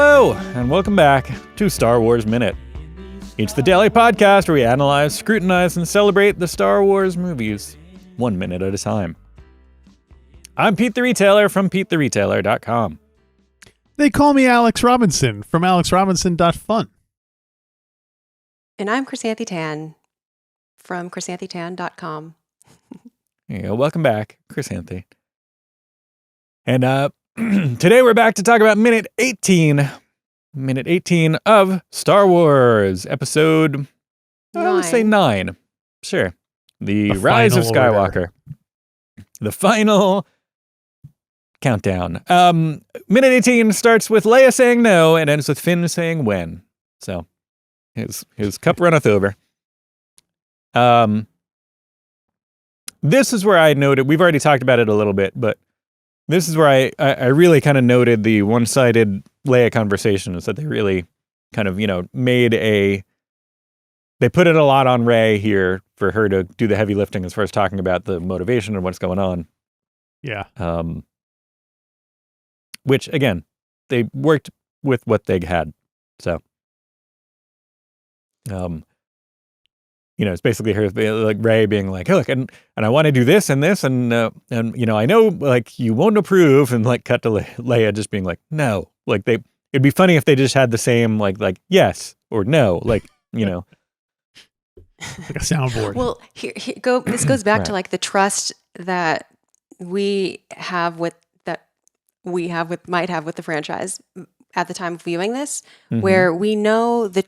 Hello, and welcome back to Star Wars Minute. It's the daily podcast where we analyze, scrutinize, and celebrate the Star Wars movies, 1 minute at a time. I'm Pete the Retailer from PeteTheRetailer.com. They call me Alex Robinson from AlexRobinson.fun. And I'm Chrysanthe Tan from ChrysantheTan.com. Yeah, welcome back, Chrysanthe. And today we're back to talk about minute 18. Minute 18 of Star Wars, episode, I would say 9. Sure. The Rise of Skywalker. The final countdown. Minute 18 starts with Leia saying no and ends with Finn saying when. So his cup runneth over. This is where I noted, we've already talked about it a little bit, but this is where I really kind of noted the one-sided Leia conversation, is that they really kind of, they put it a lot on Rey here for her to do the heavy lifting as far as talking about the motivation and what's going on. Yeah. Which, again, they worked with what they had. So, it's basically her, like, Rey being like, hey, look, and I want to do this and this, and I know, like, you won't approve, and, like, cut to Leia just being like, no. Like, it'd be funny if they just had the same, like yes or no, like, like a soundboard. Well, this goes back Right. to, like, the trust that might have with the franchise at the time of viewing this, where we know the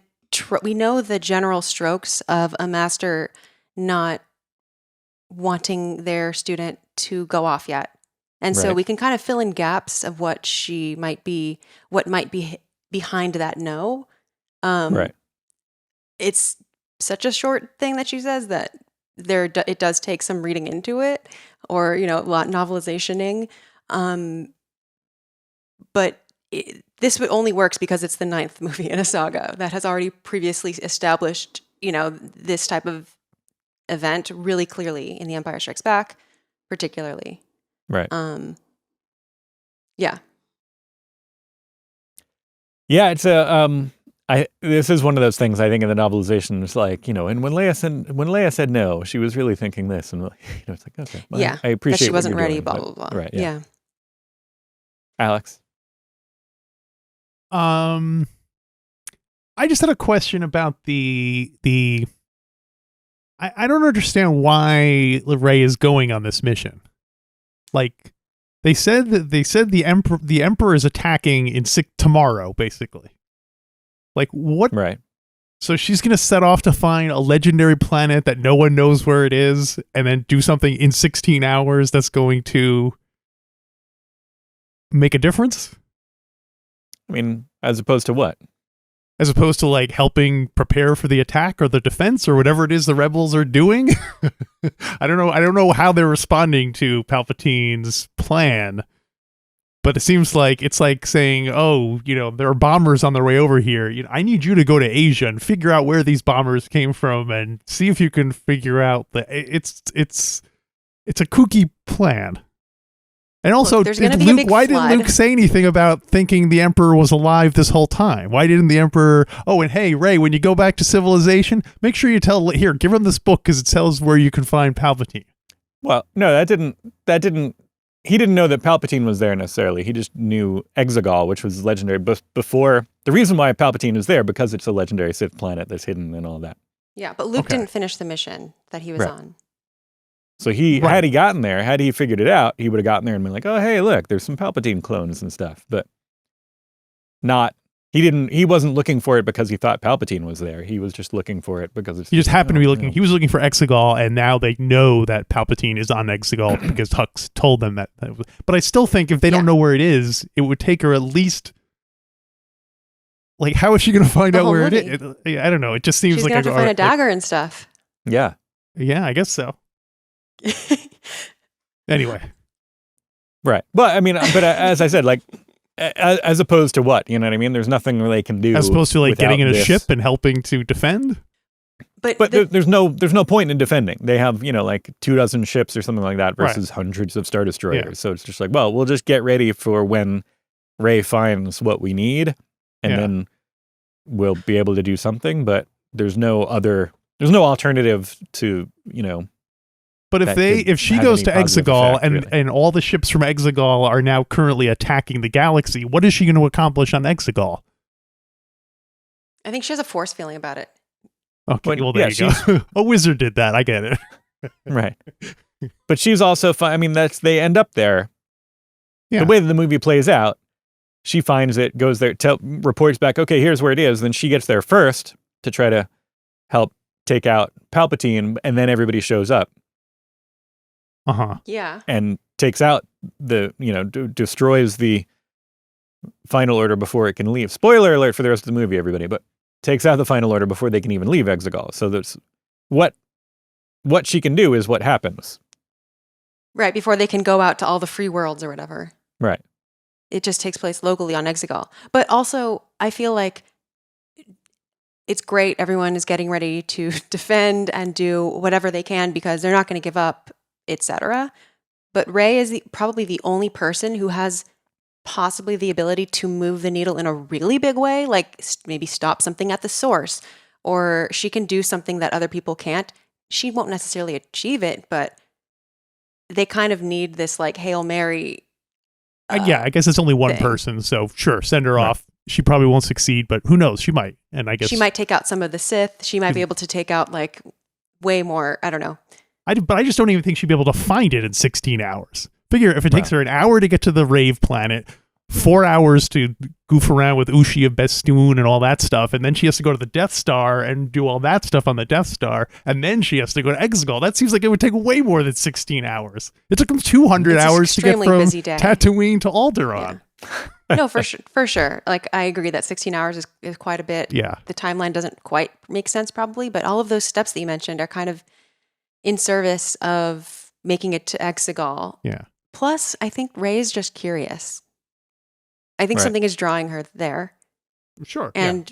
general strokes of a master not wanting their student to go off yet. And so Right. we can kind of fill in gaps of what might be behind that no. Right. It's such a short thing that she says that it does take some reading into it, or, a lot novelizationing. But this only works because it's the 9th movie in a saga that has already previously established, this type of event really clearly in The Empire Strikes Back, particularly. Right. Yeah. Yeah, it's this is one of those things I think in the novelization. It's like, and when Leia said no, she was really thinking this, and it's like, okay, well, Yeah. I appreciate that she what wasn't you're ready, doing, blah, but- blah, blah. Right. Yeah. Yeah. Alex. I just had a question about the I don't understand why Rey is going on this mission. Like, they said the emperor is attacking tomorrow, basically. Like, what? Right. So she's going to set off to find a legendary planet that no one knows where it is, and then do something in 16 hours that's going to make a difference? I mean, as opposed to what? As opposed to, like, helping prepare for the attack or the defense or whatever it is the rebels are doing? I don't know how they're responding to Palpatine's plan, but it seems like it's like saying, oh, there are bombers on their way over here. I need you to go to Asia and figure out where these bombers came from and see if you can figure out it's a kooky plan. And also, Look, there's gonna be a big why didn't flood. Luke say anything about thinking the Emperor was alive this whole time? Why didn't the Emperor, and hey, Rey, when you go back to civilization, make sure you give him this book because it tells where you can find Palpatine. Well, no, he didn't know that Palpatine was there necessarily. He just knew Exegol, which was legendary before. The reason why Palpatine is there, because it's a legendary Sith planet that's hidden and all that. Yeah, but Luke Okay. didn't finish the mission that he was Right. on. So had he gotten there, had he figured it out, he would have gotten there and been like, oh, hey, look, there's some Palpatine clones and stuff. But he wasn't looking for it because he thought Palpatine was there. He was just looking for it because He just happened to be looking. He was looking for Exegol, and now they know that Palpatine is on Exegol because Hux told them that. But I still think if they don't know where it is, it would take her at least. Like, how is she going to find out where it is? I don't know. It just seems She's like gonna have to find a dagger and stuff. Yeah. Yeah, I guess so. Anyway. Right. But I mean, as I said, like, as opposed to what? You know what I mean? There's nothing they can do. As opposed to, like, getting in a this. ship and helping to defend? But there's no point in defending. They have, like 24 ships or something like that versus hundreds of Star Destroyers. Yeah. So it's just like, well, we'll just get ready for when Rey finds what we need. and then we'll be able to do something. But there's no alternative to, But if she goes to Exegol and all the ships from Exegol are now currently attacking the galaxy, what is she going to accomplish on Exegol? I think she has a force feeling about it. Okay, well, there you go. A wizard did that. I get it. Right. But she's also fine. I mean, they end up there. Yeah. The way that the movie plays out, she finds it, goes there, reports back, okay, here's where it is. Then she gets there first to try to help take out Palpatine, and then everybody shows up. Yeah. And takes out destroys the Final Order before it can leave. Spoiler alert for the rest of the movie, everybody, but takes out the Final Order before they can even leave Exegol. So that's what she can do is what happens. Right, before they can go out to all the free worlds or whatever. Right. It just takes place locally on Exegol. But also, I feel like it's great everyone is getting ready to defend and do whatever they can because they're not going to give up, etc. But Rey is probably the only person who has possibly the ability to move the needle in a really big way, like maybe stop something at the source, or she can do something that other people can't. She won't necessarily achieve it, but they kind of need this like Hail Mary. Yeah, I guess it's only one person, so sure, send her off. She probably won't succeed, but who knows? She might, and I guess she might take out some of the Sith. She might be able to take out like way more. I don't know. But I just don't even think she'd be able to find it in 16 hours. Figure if it takes her an hour to get to the Rave planet, 4 hours to goof around with Ushi of Bestoon and all that stuff, and then she has to go to the Death Star and do all that stuff on the Death Star, and then she has to go to Exegol. That seems like it would take way more than 16 hours. It took them 200 hours to get from Tatooine to Alderaan. Yeah. No, for sure. Like, I agree that 16 hours is quite a bit. Yeah. The timeline doesn't quite make sense probably, but all of those steps that you mentioned are kind of in service of making it to Exegol. Yeah. Plus, I think Rey's just curious. I think something is drawing her there. Sure. And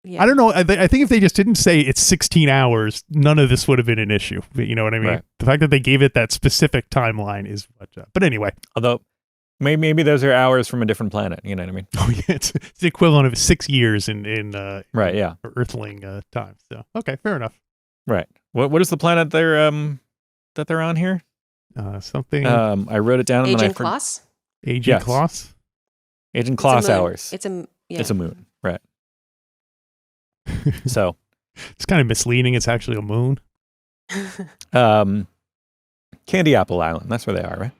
I don't know. I think if they just didn't say it's 16 hours, none of this would have been an issue. You know what I mean? Right. The fact that they gave it that specific timeline is what. But anyway. Although maybe those are hours from a different planet. You know what I mean? Oh, yeah. It's the equivalent of 6 years in right. Yeah. Earthling time. So, okay. Fair enough. Right. What is the planet that they're on here? Something. I wrote it down. Agent Kloss? Agent Kloss? Agent Kloss hours. It's a moon, right? So it's kind of misleading. It's actually a moon. Candy Apple Island. That's where they are, right?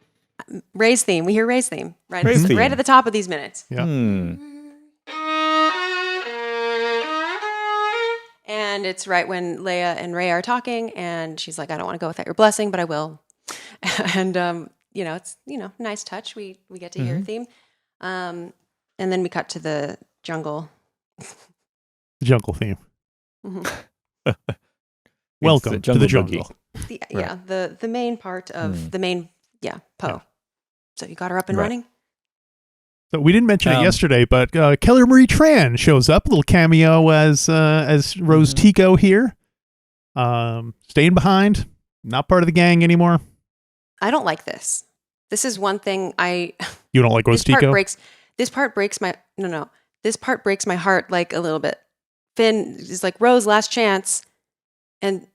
Rey's theme. We hear Rey's theme right at the top of these minutes. Yeah. And it's right when Leia and Rey are talking, and she's like, "I don't want to go without your blessing, but I will." And it's nice touch. We get to hear a theme. And then we cut to the jungle. Jungle theme. Mm-hmm. Welcome to the jungle. The main part of the main, Poe. Yeah. So you got her up and running? So we didn't mention it yesterday, but Kelly Marie Tran shows up, a little cameo as Rose Tico here. Staying behind, not part of the gang anymore. I don't like this. This is one thing You don't like Rose Tico? This part breaks my This part breaks my heart like a little bit. Finn is like, Rose, last chance. And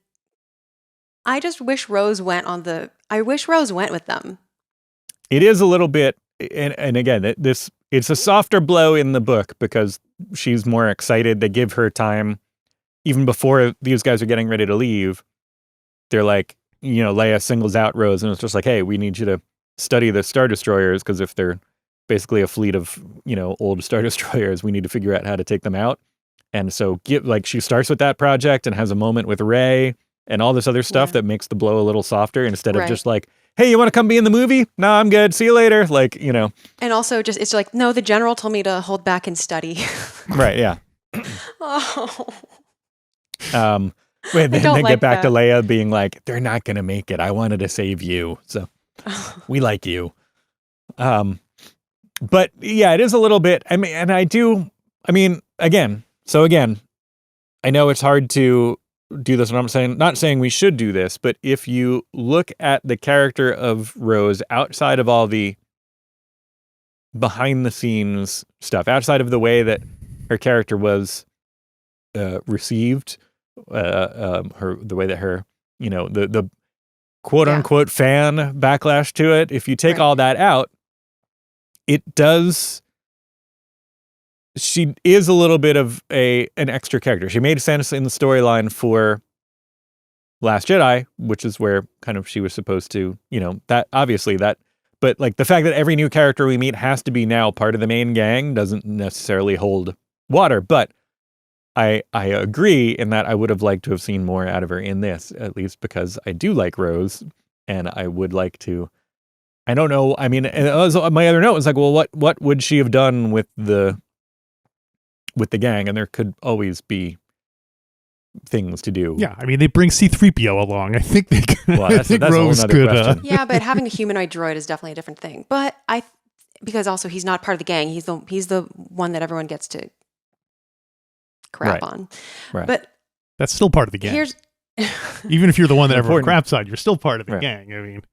I just wish Rose went with them. It is a little bit, and again, it's a softer blow in the book because she's more excited. They give her time even before these guys are getting ready to leave. They're like, Leia singles out Rose, and it's just like, hey, we need you to study the Star Destroyers, because if they're basically a fleet of, old Star Destroyers, we need to figure out how to take them out. And so she starts with that project and has a moment with Rey and all this other stuff that makes the blow a little softer instead of just like, hey, you want to come be in the movie? No, I'm good. See you later. And also it's like, no, the general told me to hold back and study. Right. Yeah. Oh. Then get back to Leia being like, they're not going to make it. I wanted to save you. So we like you. But yeah, it is a little bit, again, I know it's hard to do this, and I'm not saying we should do this, but if you look at the character of Rose outside of all the behind the scenes stuff outside of the way that her character was received, the way that her, the quote unquote fan backlash to it. If you take all that out, she is a little bit of an extra character. She made sense in the storyline for Last Jedi, which is where kind of she was supposed to, that obviously that, but like the fact that every new character we meet has to be now part of the main gang doesn't necessarily hold water. But I agree in that I would have liked to have seen more out of her in this, at least because I do like Rose, and I would like to. I don't know. I mean, my other note was like, well, what would she have done with the gang? And there could always be things to do. Yeah, I mean, they bring C-3PO along. I think they could. Well, that's a whole nother question. Yeah, but having a humanoid droid is definitely a different thing. But because also he's not part of the gang. He's the one that everyone gets to crap on. Right. But that's still part of the gang. Here's even if you're the one that everyone craps on, you're still part of the gang. I mean,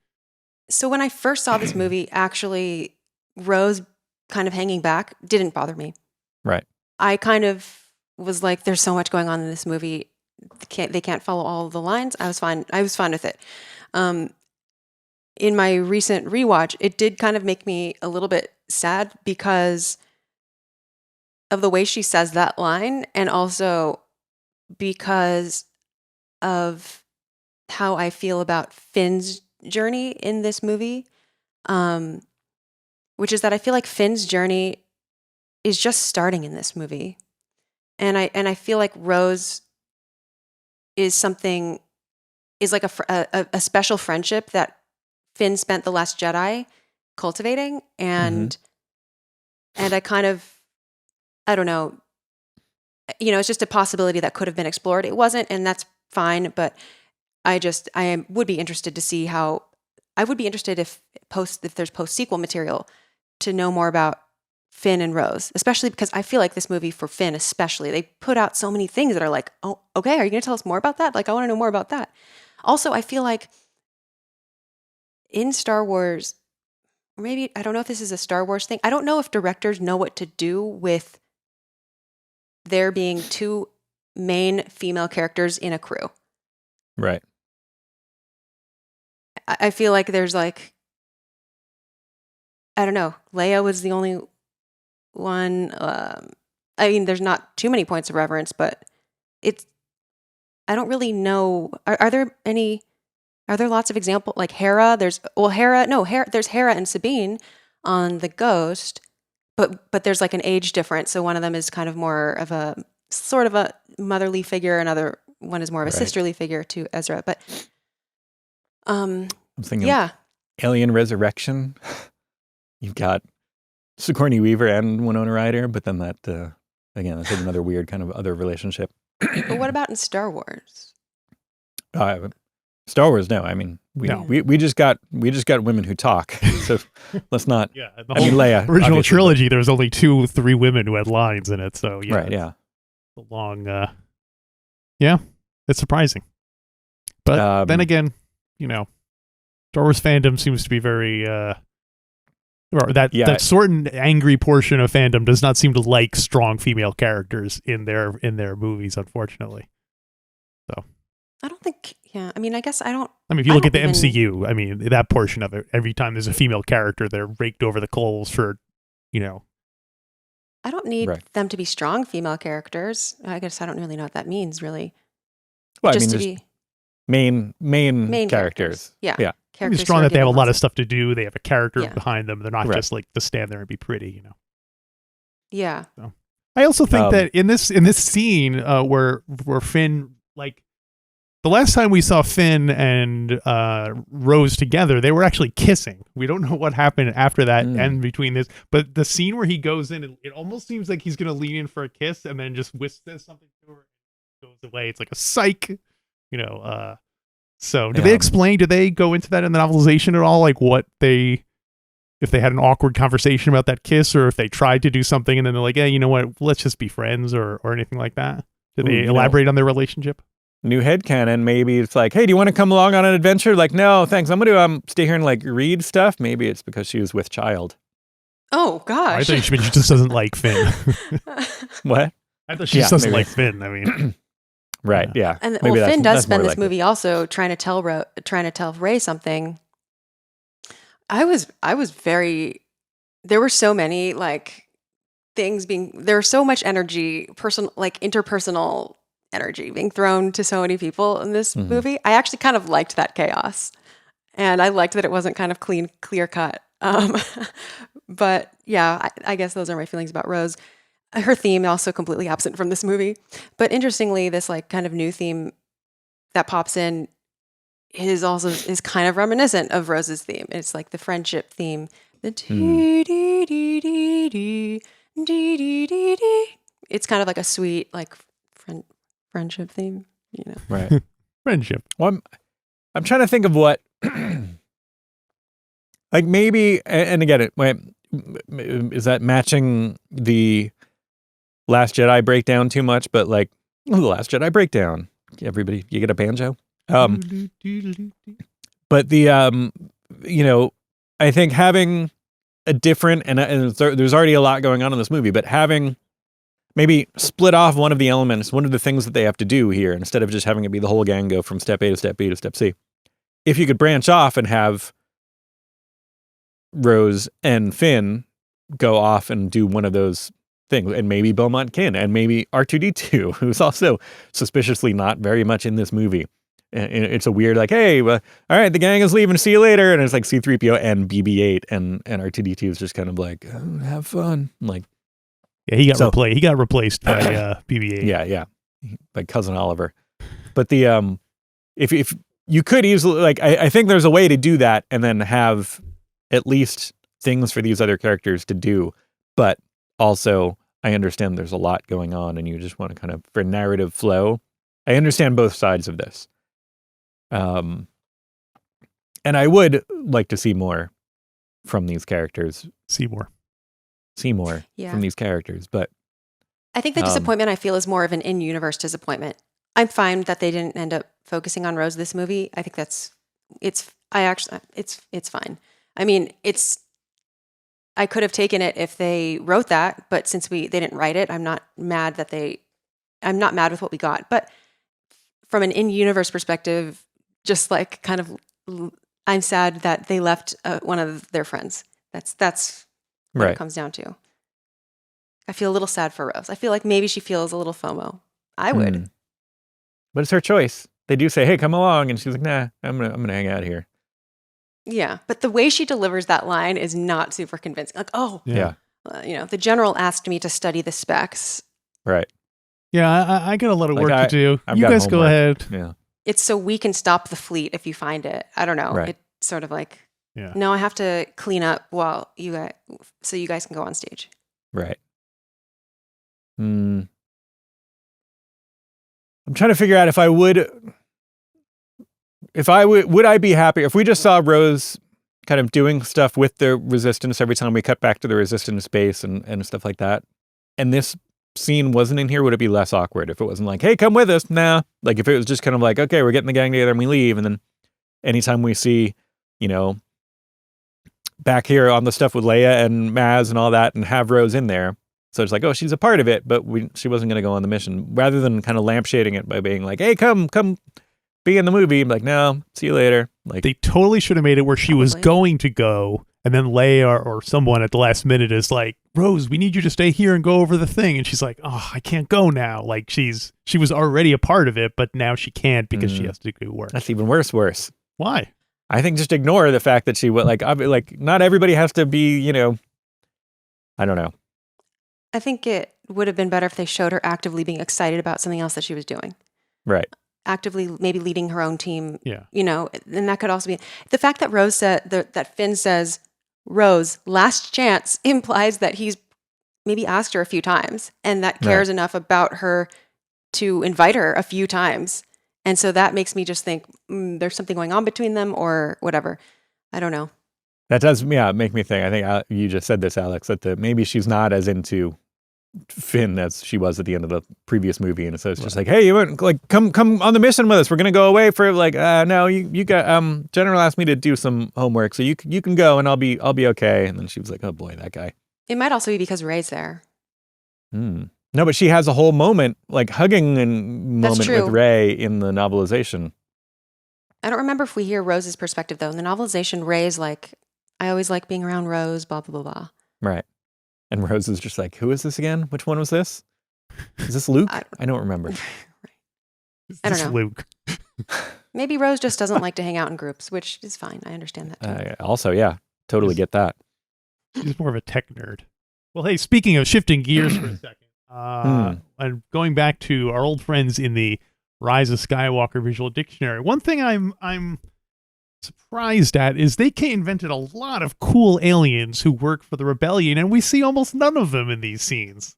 so when I first saw this movie, actually, Rose kind of hanging back didn't bother me. Right. I kind of was like, there's so much going on in this movie. They can't follow all of the lines. I was fine with it. In my recent rewatch, it did kind of make me a little bit sad because of the way she says that line, and also because of how I feel about Finn's journey in this movie, which is that I feel like Finn's journey is just starting in this movie. And I feel like Rose is like a special friendship that Finn spent The Last Jedi cultivating, and I kind of, I don't know, it's just a possibility that could have been explored. It wasn't, and that's fine. But would be interested to see how. I would be interested if there's post sequel material to know more about Finn and Rose, especially because I feel like this movie for Finn, especially, they put out so many things that are like, oh, okay, are you going to tell us more about that? Like, I want to know more about that. Also, I feel like in Star Wars, or maybe, I don't know if this is a Star Wars thing. I don't know if directors know what to do with there being two main female characters in a crew. Right. I feel like there's like, I don't know, Leia was the only one. I mean, there's not too many points of reference, but I don't really know. Are there lots of examples? Like Hera, there's Hera and Sabine on the Ghost, but there's like an age difference. So one of them is kind of more of a sort of a motherly figure. Another one is more of a sisterly figure to Ezra. But I'm thinking Alien Resurrection. You've got Sigourney Weaver and Winona Ryder, but then that again, that's another weird kind of other relationship. But what about in Star Wars? Star Wars, no. I mean, we just got women who talk. So let's not. Yeah, Leia. Original trilogy, there was only 2-3 women who had lines in it. So yeah, right, yeah. A long, it's surprising. But then again, Star Wars fandom seems to be very that certain angry portion of fandom does not seem to like strong female characters in their movies, unfortunately. So I don't think. Yeah, I mean, I guess I don't. I mean, if you look at the MCU, I mean, that portion of it, every time there's a female character, they're raked over the coals for, I don't need them to be strong female characters. I guess I don't really know what that means, really. Well, just to be main characters. Yeah. It's strong that they have a lot of stuff to do. They have a character behind them. They're not just like to stand there and be pretty, Yeah. So. I also think that in this scene where Finn, like the last time we saw Finn and Rose together, they were actually kissing. We don't know what happened after that and between this, but the scene where he goes in, it almost seems like he's going to lean in for a kiss and then just whispers something to her and goes away. It's like a psych, So, do they go into that in the novelization at all? Like if they had an awkward conversation about that kiss, or if they tried to do something and then they're like, you know what, let's just be friends or anything like that? Did they elaborate on their relationship? New headcanon, maybe it's like, hey, do you want to come along on an adventure? Like, no, thanks. I'm going to stay here and like read stuff. Maybe it's because she was with child. Oh I gosh. think she just doesn't like Finn. What? I thought she Yeah, just doesn't maybe. like Finn. I mean, Right. Yeah. And Maybe Finn does that's more spend this like it. movie also trying to tell Ray something. I was very. There were so many like things being. There was so much energy, interpersonal energy being thrown to so many people in this Mhm. movie. I actually kind of liked that chaos, and I liked that it wasn't kind of clear cut. But yeah, I guess those are my feelings about Rose. Her theme also completely absent from this movie. But interestingly, this like kind of new theme that pops in is kind of reminiscent of Rose's theme. It's like the friendship theme. The dee dee dee dee dee dee dee dee dee. It's kind of like a sweet like friendship theme, you know. Right. friendship. Well, I'm trying to think of what, like maybe, and again, is that matching the Last Jedi breakdown too much? But like, the Last Jedi breakdown, everybody, you get a banjo. But the, you know, I think having a different, and there's already a lot going on in this movie, but having maybe split off one of the elements, one of the things that they have to do here, instead of just having it be the whole gang go from step A to step B to step C. If you could branch off and have Rose and Finn go off and do one of those things, and maybe Beaumont Kin, and maybe R2D2, who's also suspiciously not very much in this movie. And it's a weird, like, hey, all right, the gang is leaving, see you later. And it's like C-3PO and BB-8, and R2D2 is just kind of like, oh, have fun. Like, yeah, he got replaced by BB-8. Yeah, like Cousin Oliver. But the if you could easily, like, I think there's a way to do that and then have at least things for these other characters to do. But also, I understand there's a lot going on, and you just want to kind of, for narrative flow, I understand both sides of this. And I would like to see more from these characters. See more from these characters, but I think the disappointment I feel is more of an in-universe disappointment. I'm fine that they didn't end up focusing on Rose this movie. I think it's fine. I mean, I could have taken it if they wrote that, but since they didn't write it, I'm not mad with what we got. But from an in-universe perspective, just like kind of, I'm sad that they left one of their friends. That's what it comes down to. I feel a little sad for Rose. I feel like maybe she feels a little FOMO. I would. But it's her choice. They do say, hey, come along. And she's like, nah, I'm gonna hang out here. Yeah. But the way she delivers that line is not super convincing. Like, oh, yeah. The general asked me to study the specs. Right. Yeah, I got a lot of work to do. I've you got guys homework. Go ahead. Yeah. It's so we can stop the fleet if you find it. I don't know. Right. It's sort of like, yeah. No, I have to clean up so you guys can go on stage. Right. I'm trying to figure out would I be happy if we just saw Rose kind of doing stuff with the Resistance every time we cut back to the Resistance base and stuff like that. And this scene wasn't in here, would it be less awkward if it wasn't like, hey, come with us? Nah. Like if it was just kind of like, okay, we're getting the gang together and we leave. And then anytime we see, back here on the stuff with Leia and Maz and all that and have Rose in there. So it's like, oh, she's a part of it, but she wasn't going to go on the mission. Rather than kind of lampshading it by being like, hey, come be in the movie. I'm like, no, see you later. Like they totally should have made it where she was going to go, and then Leia or someone at the last minute is like, Rose, we need you to stay here and go over the thing. And she's like, oh, I can't go now. Like she was already a part of it, but now she can't because she has to do work. That's even worse. Why? I think just ignore the fact that she would like not everybody has to be, I don't know. I think it would have been better if they showed her actively being excited about something else that she was doing. Right. Actively maybe leading her own team. Yeah. And that could also be the fact that Rose said that Finn says, Rose, last chance, implies that he's maybe asked her a few times and that cares enough about her to invite her a few times. And so that makes me just think there's something going on between them or whatever. I don't know. That does, make me think. I think you just said this, Alex, that maybe she's not as into Finn as she was at the end of the previous movie, and so it's just like, hey, you want, like come on the mission with us. We're gonna go away for like no, you got General asked me to do some homework, so you can go and I'll be okay. And then she was like, oh boy, that guy. It might also be because Rey's there. No, but she has a whole moment, like hugging and That's moment true. with Rey in the novelization. I don't remember if we hear Rose's perspective though. In the novelization, Rey's like, I always like being around Rose, blah blah blah blah. Right. And Rose is just like, who is this again? Which one was this? Is this Luke? I don't remember. I don't know. Luke. Maybe Rose just doesn't like to hang out in groups, which is fine. I understand that too. Also, yeah, totally get that. He's more of a tech nerd. Well, hey, speaking of shifting gears for a second, and going back to our old friends in the Rise of Skywalker visual dictionary, one thing I'm surprised at is they invented a lot of cool aliens who work for the rebellion, and we see almost none of them in these scenes.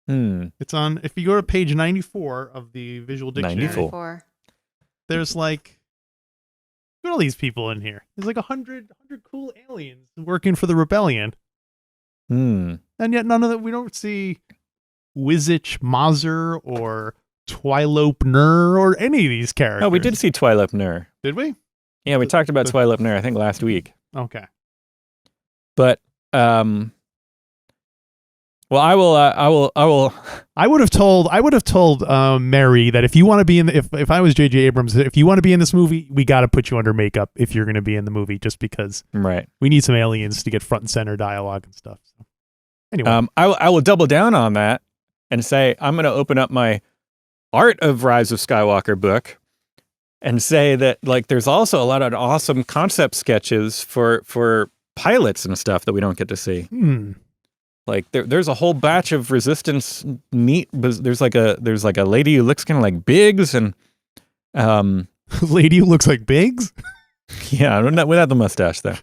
It's on, if you go to page 94 of the visual dictionary, 94. There's like, look at all these people in here. There's like 100 cool aliens working for the rebellion. And yet none of them, we don't see Wizich Mazer or Twilope Nur or any of these characters. Oh, we did see Twilope Nur. Did we? Yeah, we talked about Twilope Nur, I think, last week. Okay. But, well, I would have told Mary that if you want to be in if I was J.J. Abrams, if you want to be in this movie, we got to put you under makeup if you're going to be in the movie, just because we need some aliens to get front and center dialogue and stuff. So, anyway, I will double down on that and say I'm going to open up my Art of Rise of Skywalker book and say that like there's also a lot of awesome concept sketches for pilots and stuff that we don't get to see. Like there's a whole batch of Resistance neat. There's like a lady who looks kind of like Biggs, and lady who looks like Biggs. Yeah, without the mustache though.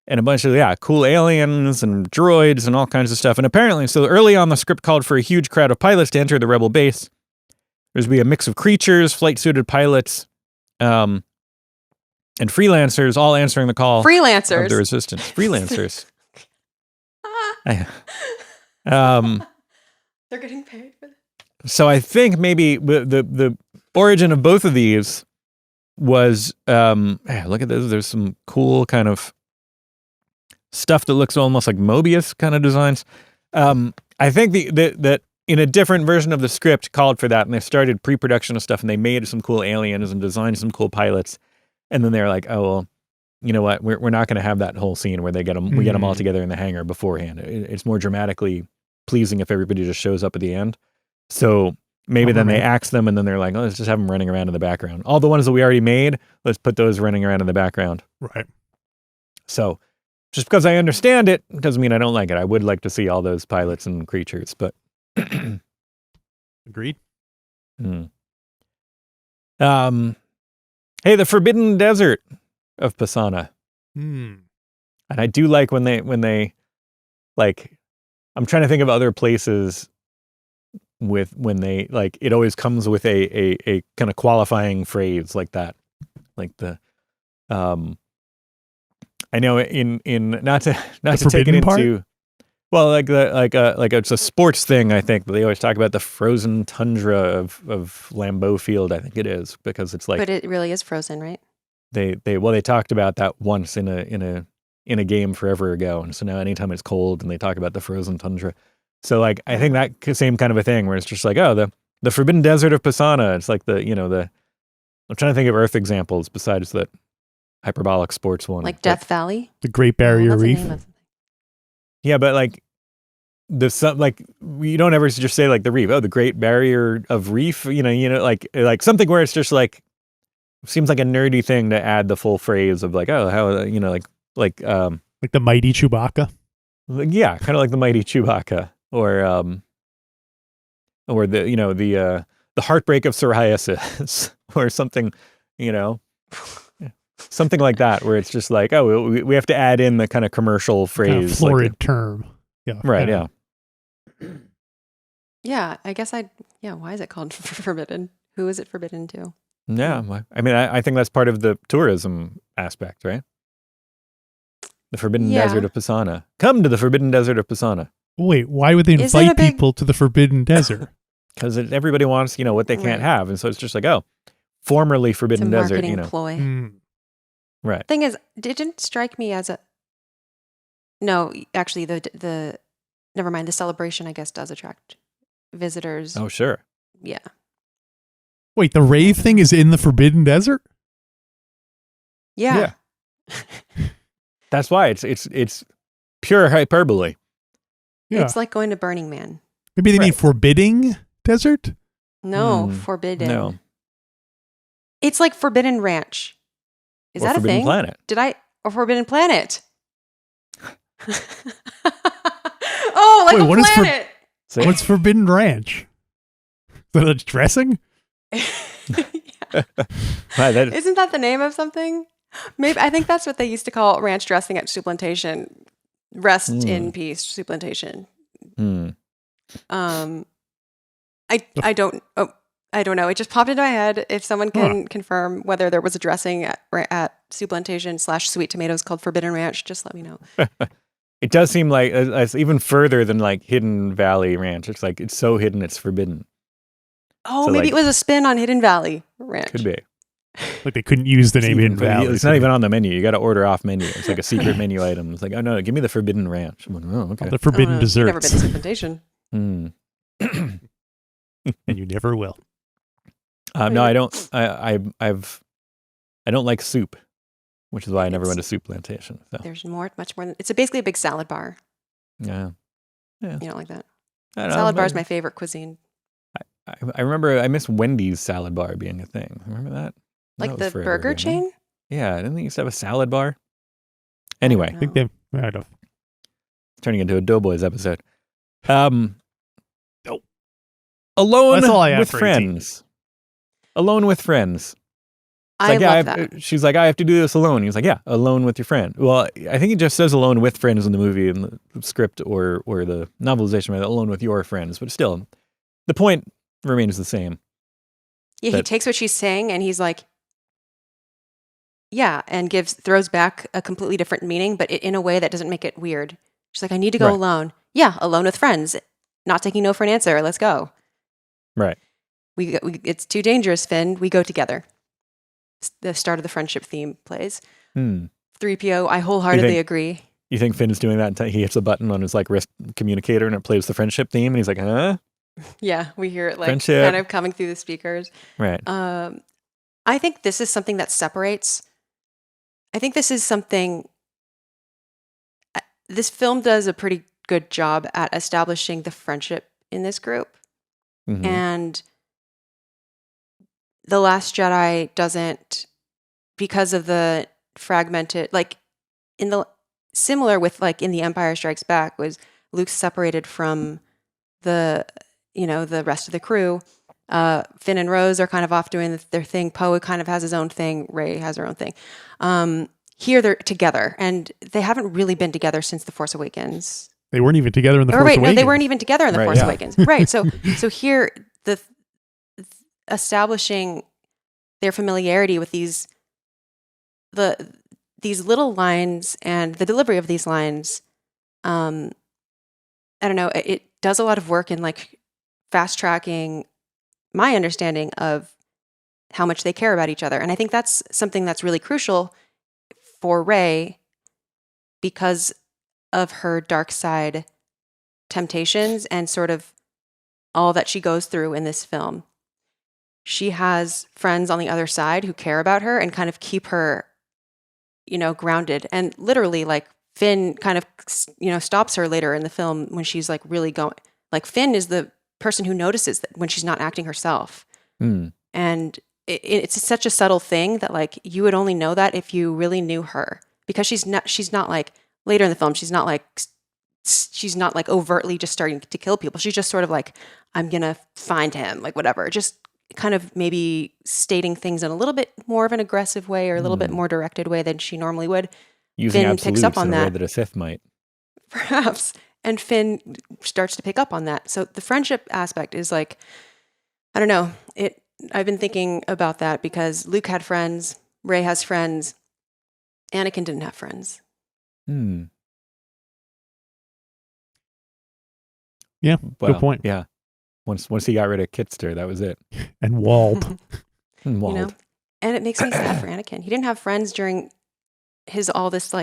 And a bunch of cool aliens and droids and all kinds of stuff. And apparently, so early on, the script called for a huge crowd of pilots to enter the rebel base. There's be a mix of creatures, flight-suited pilots, and freelancers, all answering the call. Freelancers of the Resistance. Freelancers. They're getting paid for that. So I think maybe the origin of both of these was look at this. There's some cool kind of stuff that looks almost like Mobius kind of designs. I think that in a different version of the script called for that, and they started pre-production of stuff, and they made some cool aliens and designed some cool pilots, and then they're like, oh well, you know what? We're not going to have that whole scene where we get them all together in the hangar beforehand. It's more dramatically pleasing if everybody just shows up at the end. So maybe then they axe them, and then they're like, oh, let's just have them running around in the background. All the ones that we already made, let's put those running around in the background. Right. So just because I understand it doesn't mean I don't like it. I would like to see all those pilots and creatures, but agreed. Hey, the Forbidden Desert of Pisana. And I do like when they like, I'm trying to think of other places with when they like, it always comes with a kind of qualifying phrase like that. Like the I know in not to take it into part? Well, like it's a sports thing, I think, but they always talk about the frozen tundra of Lambeau Field, I think it is, because it's like, but it really is frozen, right? They talked about that once in a game forever ago, and so now anytime it's cold and they talk about the frozen tundra, so like I think that same kind of a thing where it's just like, oh, the Forbidden Desert of Pisana. It's like I'm trying to think of Earth examples besides that hyperbolic sports one, like Death Valley, the Great Barrier Reef. Yeah, but like you don't ever just say like the reef. Oh, the Great Barrier of Reef. Like something where it's just like. Seems like a nerdy thing to add the full phrase of like, oh, how, like the mighty Chewbacca. Yeah, kind of like the mighty Chewbacca, or the heartbreak of psoriasis, or something, something like that, where it's just like, oh, we have to add in the kind of commercial phrase, kind of florid term. Yeah, right. Yeah. Yeah, I guess why is it called forbidden? Who is it forbidden to? Yeah, I mean, I think that's part of the tourism aspect, right? The Forbidden Desert of Pisana. Come to the Forbidden Desert of Pisana. Wait, why would they Is it invite a big- people to the Forbidden Desert? Because everybody wants, what they can't Right. have. And so it's just like, oh, formerly It's a Forbidden Desert, marketing ploy. Hmm. Right. Thing is, it didn't strike me as a. No, actually, the never mind. The celebration, I guess, does attract visitors. Oh, sure. Yeah. Wait, the rave thing is in the Forbidden Desert? Yeah. That's why it's pure hyperbole. Yeah. It's like going to Burning Man. Maybe they mean Right. Forbidding Desert? No, Hmm, forbidden. No. It's like Forbidden Ranch. Is Or that Forbidden a thing? Planet. Or Forbidden Planet? Oh, like Wait, a what is planet. See? What's Forbidden Ranch? Is that a dressing? Wow, that- Isn't that the name of something? Maybe I think that's what they used to call ranch dressing at Soup Plantation. Rest in peace, Soup Plantation. hmm. I don't know. It just popped into my head. If someone can confirm whether there was a dressing at Soup Plantation / Sweet Tomatoes called Forbidden Ranch, just let me know. It does seem like it's even further than like Hidden Valley Ranch. It's like it's so hidden it's forbidden. Oh, So, maybe like- it was a spin on Hidden Valley Ranch. Could be. Like they couldn't use the It's name even- Hidden Valley. It's not even on the menu. You got to order off menu. It's like a secret menu item. It's like, oh no, give me the Forbidden Ranch. I'm like, oh, okay. The Forbidden You've never been Desserts. to Soup Plantation. Hmm. And you never will. No, I don't. I don't like soup, which is why I never went to Soup Plantation. So There's much more than it's basically a big salad bar. yeah, You don't like that? I don't know, Salad bar is but my favorite cuisine. I remember I miss Wendy's salad bar being a thing. Remember that? Like That was the forever burger ago, no? chain? Yeah, didn't they used to have a salad bar? I Anyway, don't I think know. they might have. turning into a Doughboys episode. Nope. Alone That's all I have with for 18. friends. Alone with friends. It's I like, yeah, love that. She's like, I have to do this alone. He's like, yeah, alone with your friend. Well, I think it just says alone with friends in the movie, in the script or the novelization, right? Alone with your friends. But still, the point remains the same. Yeah, he that- takes what she's saying and he's like, yeah, and throws back a completely different meaning, but in a way that doesn't make it weird. She's like, I need to go Right. alone. Yeah, alone with friends. Not taking no for an answer. Let's go. Right. It's too dangerous, Finn. We go together. The start of the friendship theme plays. 3PO, I wholeheartedly agree. You think Finn's doing that until he hits a button on his like wrist communicator and it plays the friendship theme and he's like, huh? Yeah, we hear it like Friendship. kind of coming through the speakers. Right. I think this is something that separates. I think this is something. This film does a pretty good job at establishing the friendship in this group. Mhm. And The Last Jedi doesn't, because of the fragmented, like similar with like in The Empire Strikes Back, was Luke's separated from the rest of the crew. Finn and Rose are kind of off doing their thing. Poe kind of has his own thing. Rey has her own thing. Here they're together, and they haven't really been together since The Force Awakens. They weren't even together in the Or Force wait, Awakens. no, they weren't even together in The Right, Force yeah. Awakens. Right. So here the establishing their familiarity with these little lines and the delivery of these lines. I don't know. It does a lot of work in like fast tracking my understanding of how much they care about each other, and I think that's something that's really crucial for Rey because of her dark side temptations and sort of all that she goes through in this film. She has friends on the other side who care about her and kind of keep her, grounded. And literally, like, Finn kind of, stops her later in the film when she's like really going, like, Finn is the person who notices that when she's not acting herself. Mm. And it's such a subtle thing that like you would only know that if you really knew her, because she's not like later in the film, she's not like overtly just starting to kill people. She's just sort of like, I'm going to find him, like whatever, just kind of maybe stating things in a little bit more of an aggressive way or a little bit more directed way than she normally would. Using Finn picks absolutes up on in a way that. that a Sith might. Perhaps. And Finn starts to pick up on that. So the friendship aspect is like, I don't know. I've been thinking about that because Luke had friends, Rey has friends, Anakin didn't have friends. Hmm. Yeah, Well, good point. Yeah. Once he got rid of Kitster, that was it. And Wald. And Wald. You know, and it makes me sad for Anakin. He didn't have friends during his his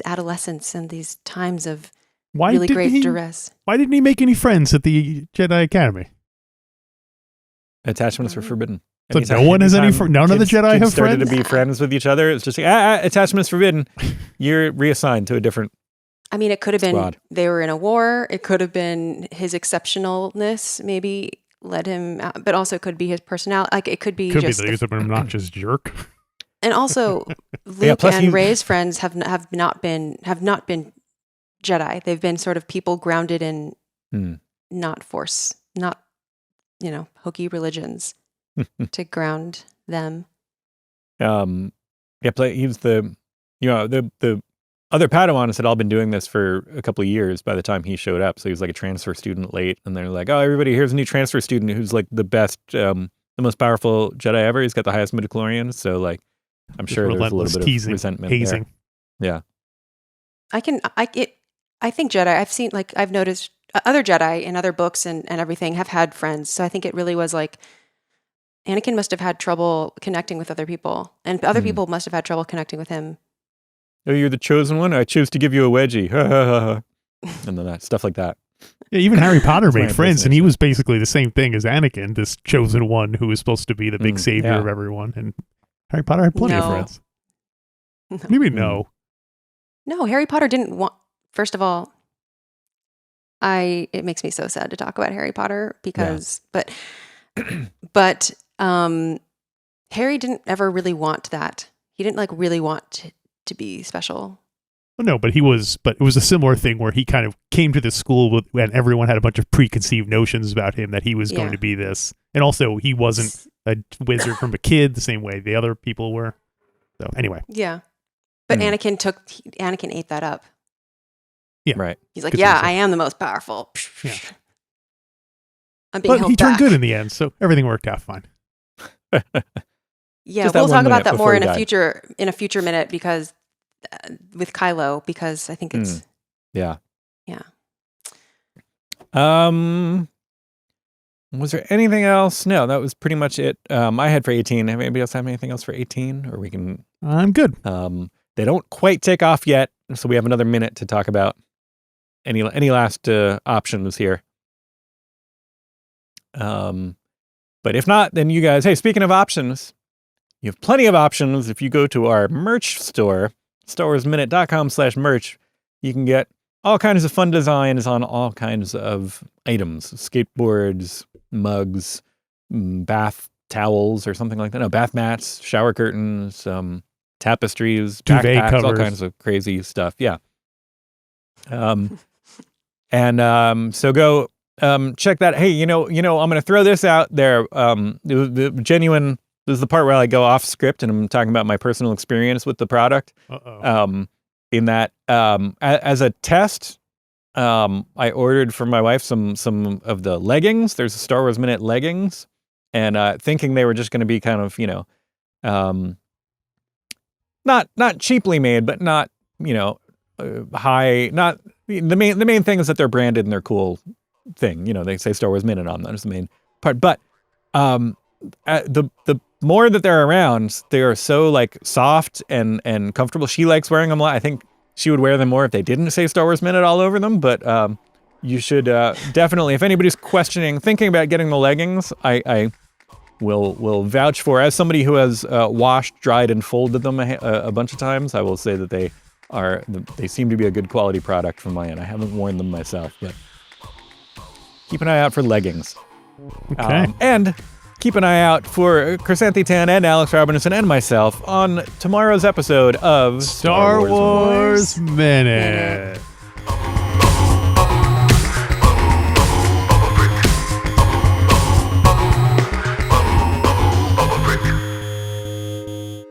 adolescence and these times of really great duress. Why didn't he make any friends at the Jedi Academy? Attachments were forbidden. So no one has any. None of the Jedi have started friends. To be friends with each other. It's just like attachments forbidden. You're reassigned to a different. I mean, it could have been squad. They were in a war. It could have been his exceptionalness maybe led him out, but also could be his personality. Like it could be Could just be that he's an obnoxious jerk. And also, Luke and Rey's friends have not been Jedi. They've been sort of people grounded in not force, not hokey religions to ground them. He was the other Padawans had all been doing this for a couple of years by the time he showed up. So he was like a transfer student late, and they're like, "Oh, everybody, here's a new transfer student who's like the best, the most powerful Jedi ever. He's got the highest midichlorians." So like, I'm sure there's a little bit of resentment, hazing. There. Yeah, I think Jedi. I've noticed other Jedi in other books and everything have had friends. So I think it really was like Anakin must have had trouble connecting with other people, and other people must have had trouble connecting with him. Oh, you're the chosen one. I choose to give you a wedgie, and then stuff like that. Yeah, even Harry Potter made friends, and he was basically the same thing as Anakin, this chosen one who was supposed to be the big savior of everyone. And Harry Potter had plenty of friends. What do you mean no? No, Harry Potter didn't want. First of all, it makes me so sad to talk about Harry Potter because, but Harry didn't ever really want that. He didn't really want to be special. Well, no, but it was a similar thing where he kind of came to this school and everyone had a bunch of preconceived notions about him that he was going to be this. And also he wasn't a wizard from a kid the same way the other people were. So anyway. Yeah. But Anakin ate that up. Yeah. Right. He's like, I am the most powerful. Yeah. I'm being held he turned back. good in the end, so everything worked out fine. Yeah, we'll talk about that more in a future minute because with Kylo, because I think it's yeah. Was there anything else? No, that was pretty much it. I had for 18. Anybody else have anything else for 18? Or we can. I'm good. They don't quite take off yet, so we have another minute to talk about any last options here. But if not, then you guys. Hey, speaking of options. You have plenty of options if you go to our merch store, StarWarsMinute.com/merch. You can get all kinds of fun designs on all kinds of items, skateboards, mugs, bath towels or something like that. No, bath mats, shower curtains, tapestries, duvet backpacks, covers. all kinds of crazy stuff. Yeah. So go check that. Hey, I'm going to throw this out there. The genuine. This is the part where I go off script and I'm talking about my personal experience with the product. In that, as a test, I ordered for my wife some of the leggings. There's a Star Wars Minute leggings, and thinking they were just going to be kind of, not cheaply made, but not, high. Not the main thing is that they're branded and they're cool thing. They say Star Wars Minute on them. That's the main part. But the more that they're around, they are so soft and comfortable. She likes wearing them. I think she would wear them more if they didn't say Star Wars Minute all over them. But you should definitely, if anybody's thinking about getting the leggings, I will vouch for, as somebody who has washed, dried, and folded them a bunch of times. I will say that they seem to be a good quality product from my end. I haven't worn them myself, but keep an eye out for leggings. Okay. And keep an eye out for Chrysanthe Tan and Alex Robinson and myself on tomorrow's episode of Star Wars Minute.